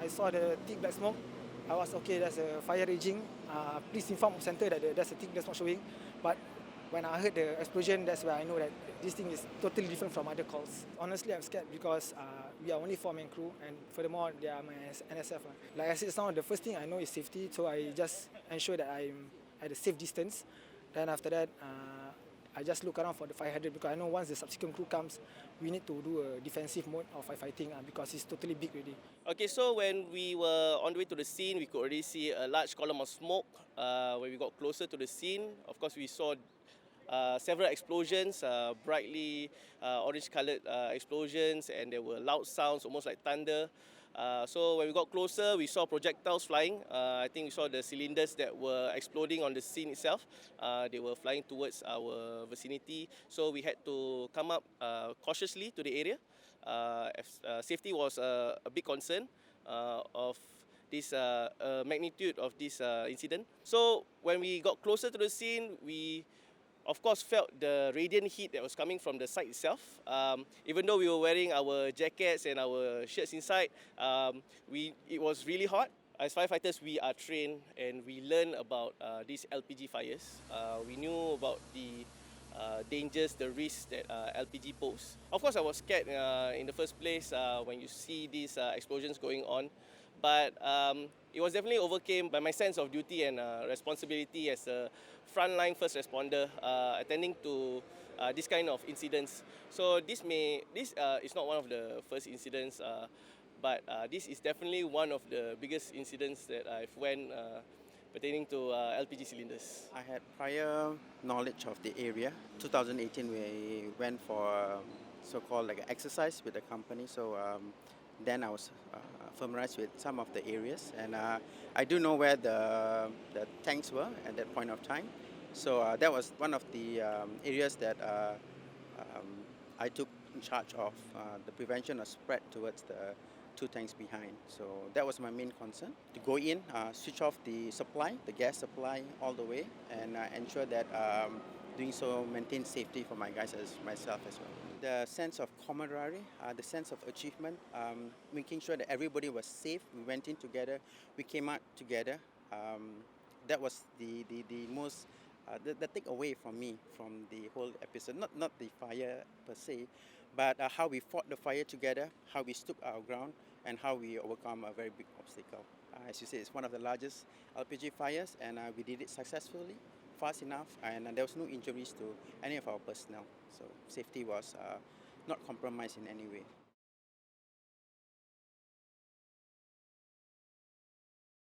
I saw the thick black smoke. I was okay, there's a fire raging. Please inform center that there's a thick black smoke showing. But when I heard the explosion, that's where I know that this thing is totally different from other calls. Honestly, I'm scared because we are only 4-man crew, and furthermore, they are my NSF. Like I said, the first thing I know is safety, so I just ensure that I'm at a safe distance. Then after that, I just look around for the fire hydrant because I know once the subsequent crew comes, we need to do a defensive mode of firefighting because it's totally big already. Okay, so when we were on the way to the scene, we could already see a large column of smoke. When we got closer to the scene, of course, we saw several explosions, brightly orange-colored explosions, and there were loud sounds, almost like thunder. So when we got closer, we saw projectiles flying. I think we saw the cylinders that were exploding on the scene itself. They were flying towards our vicinity, so we had to come up cautiously to the area. Safety was a big concern of this magnitude of this incident. So when we got closer to the scene, we of course felt the radiant heat that was coming from the site itself. Even though we were wearing our jackets and our shirts inside, it was really hot. As firefighters, we are trained and we learn about these LPG fires. We knew about the dangers, the risks that LPG pose. Of course, I was scared in the first place when you see these explosions going on, but it was definitely overcame by my sense of duty and responsibility as a frontline first responder attending to this kind of incidents. So this is not one of the first incidents, but this is definitely one of the biggest incidents that I've went pertaining to LPG cylinders. I had prior knowledge of the area. 2018, we went for so-called like an exercise with the company. So then I was familiarized with some of the areas, and I do know where the tanks were at that point of time. So that was one of the areas that I took in charge of the prevention of spread towards the 2 tanks behind. So that was my main concern, to go in, switch off the supply, the gas supply all the way, and ensure that doing so maintain safety for my guys as myself as well. The sense of camaraderie, the sense of achievement, making sure that everybody was safe. We went in together, we came out together. That was the most the takeaway from me from the whole episode. Not the fire per se, but how we fought the fire together, how we stood our ground, and how we overcome a very big obstacle. As you say, it's one of the largest LPG fires, and we did it successfully, fast enough, and there was no injuries to any of our personnel. So safety was not compromised in any way.